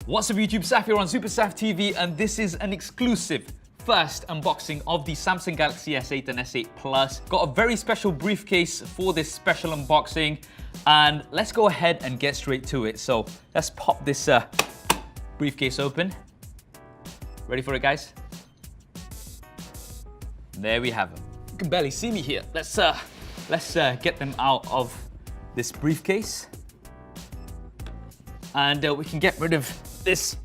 What's up YouTube, Saf here on Super Saf TV, and this is an exclusive first unboxing of the Samsung Galaxy S8 and S8 Plus. Got a very special briefcase for this special unboxing, and let's go ahead and get straight to it. So let's pop this briefcase open. Ready for it, guys? There we have them. You can barely see me here. Let's get them out of this briefcase, and we can get rid of this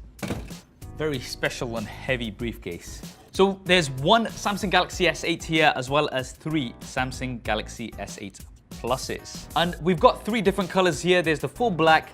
very special and heavy briefcase. So there's one Samsung Galaxy S8 here, as well as three Samsung Galaxy S8 Pluses. And we've got three different colors here. There's the full black,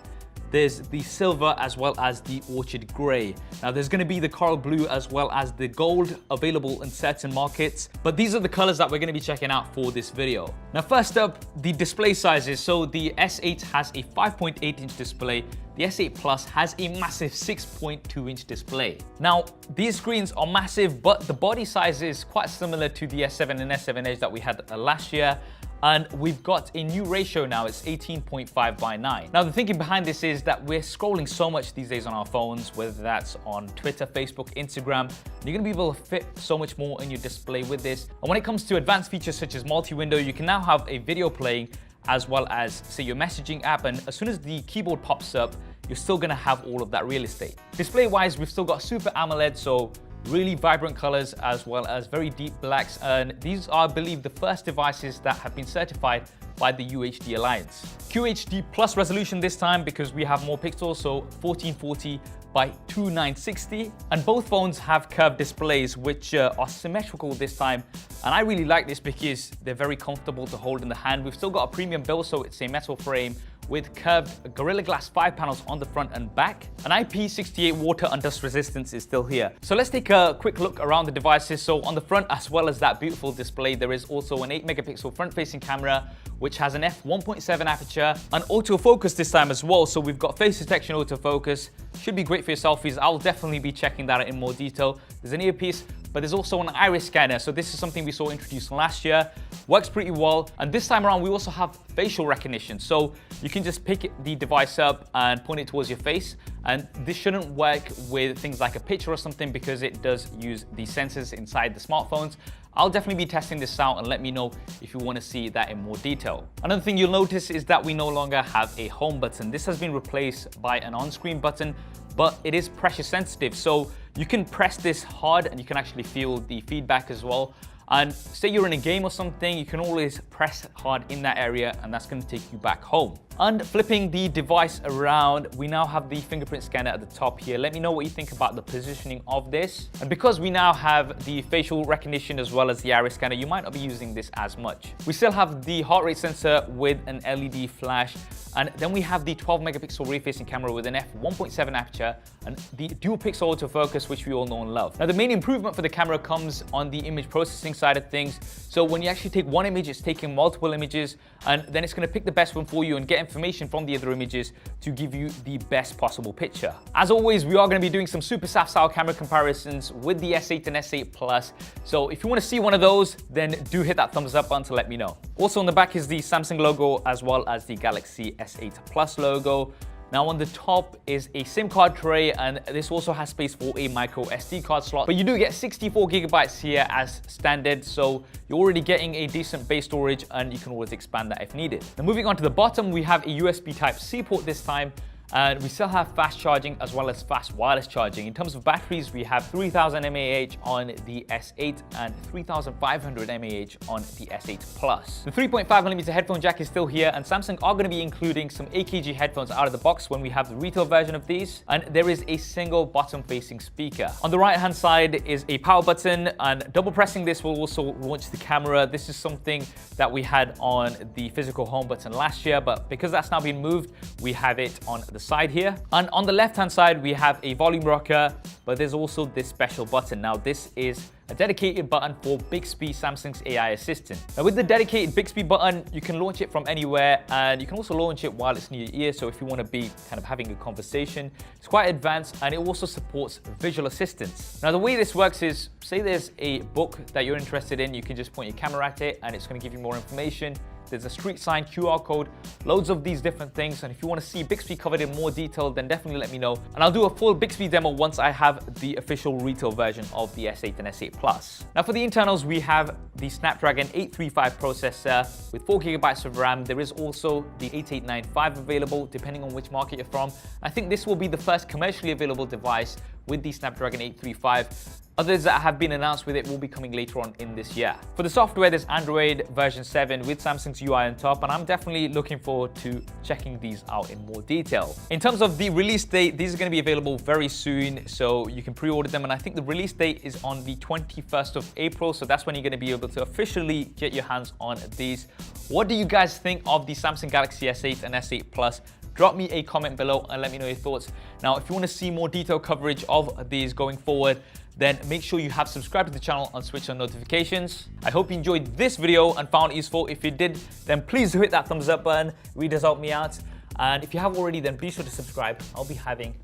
there's the silver, as well as the orchid gray. Now there's gonna be the coral blue as well as the gold available in certain markets, but these are the colors that we're gonna be checking out for this video. Now first up, the display sizes. So the S8 has a 5.8-inch display. The S8 Plus has a massive 6.2-inch display. Now, these screens are massive, but the body size is quite similar to the S7 and S7 Edge that we had last year. And we've got a new ratio now, it's 18.5 by 9. Now the thinking behind this is that we're scrolling so much these days on our phones, whether that's on Twitter, Facebook, Instagram, you're gonna be able to fit so much more in your display with this. And when it comes to advanced features such as multi-window, you can now have a video playing as well as, say, your messaging app, and as soon as the keyboard pops up, you're still gonna have all of that real estate. Display-wise, we've still got Super AMOLED, so really vibrant colors as well as very deep blacks, and these are, I believe, the first devices that have been certified by the UHD Alliance. QHD plus resolution this time because we have more pixels, so 1440 by 2960, and both phones have curved displays which are symmetrical this time, and I really like this because they're very comfortable to hold in the hand. We've still got a premium build, so it's a metal frame with curved Gorilla Glass 5 panels on the front and back. An IP68 water and dust resistance is still here. So let's take a quick look around the devices. So on the front, as well as that beautiful display, there is also an 8 megapixel front-facing camera, which has an f1.7 aperture, and autofocus this time as well. So we've got face detection autofocus. Should be great for your selfies. I'll definitely be checking that out in more detail. There's an earpiece, but there's also an iris scanner. So this is something we saw introduced last year. Works pretty well. And this time around, we also have facial recognition. So you can just pick the device up and point it towards your face. And this shouldn't work with things like a picture or something because it does use the sensors inside the smartphones. I'll definitely be testing this out, and let me know if you want to see that in more detail. Another thing you'll notice is that we no longer have a home button. This has been replaced by an on-screen button, but it is pressure sensitive. So you can press this hard and you can actually feel the feedback as well. And say you're in a game or something, you can always press hard in that area and that's going to take you back home. And flipping the device around, we now have the fingerprint scanner at the top here. Let me know what you think about the positioning of this. And because we now have the facial recognition as well as the iris scanner, you might not be using this as much. We still have the heart rate sensor with an LED flash. And then we have the 12 megapixel rear-facing camera with an f1.7 aperture and the dual pixel autofocus, which we all know and love. Now the main improvement for the camera comes on the image processing side of things. So when you actually take one image, it's taking multiple images, and then it's going to pick the best one for you and get information from the other images to give you the best possible picture. As always, we are going to be doing some Super Saf style camera comparisons with the S8 and S8 Plus. So if you want to see one of those, then do hit that thumbs up button to let me know. Also on the back is the Samsung logo as well as the Galaxy S8 Plus logo. Now on the top is a SIM card tray, and this also has space for a micro SD card slot, but you do get 64 gigabytes here as standard, so you're already getting a decent base storage and you can always expand that if needed. Now moving on to the bottom, we have a USB Type-C port this time, and we still have fast charging as well as fast wireless charging. In terms of batteries, we have 3000 mAh on the S8 and 3500 mAh on the S8 Plus. The 3.5mm headphone jack is still here, and Samsung are going to be including some AKG headphones out of the box when we have the retail version of these, and there is a single bottom-facing speaker. On the right-hand side is a power button, and double pressing this will also launch the camera. This is something that we had on the physical home button last year, but because that's now been moved, we have it on the side here. And on the left-hand side, we have a volume rocker, but there's also this special button. Now, this is a dedicated button for Bixby, Samsung's AI assistant. Now, with the dedicated Bixby button, you can launch it from anywhere, and you can also launch it while it's near your ear. So if you want to be kind of having a conversation, it's quite advanced, and it also supports visual assistance. Now, the way this works is, say there's a book that you're interested in, you can just point your camera at it, and it's going to give you more information. There's a street sign, QR code, loads of these different things. And if you want to see Bixby covered in more detail, then definitely let me know. And I'll do a full Bixby demo once I have the official retail version of the S8 and S8 Plus. Now for the internals, we have the Snapdragon 835 processor with 4 GB of RAM. There is also the 8895 available, depending on which market you're from. I think this will be the first commercially available device with the Snapdragon 835. Others that have been announced with it will be coming later on in this year. For the software, there's Android version 7 with Samsung's UI on top, and I'm definitely looking forward to checking these out in more detail. In terms of the release date, these are going to be available very soon, so you can pre-order them, and I think the release date is on the 21st of April, so that's when you're going to be able to officially get your hands on these. What do you guys think of the Samsung Galaxy S8 and S8 Plus? Drop me a comment below and let me know your thoughts. Now, if you want to see more detailed coverage of these going forward, then make sure you have subscribed to the channel and switch on notifications. I hope you enjoyed this video and found it useful. If you did, then please hit that thumbs up button. It really does help me out. And if you have already, then be sure to subscribe. I'll be having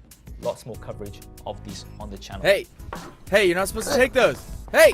lots more coverage of these on the channel. Hey, you're not supposed to take those. Hey!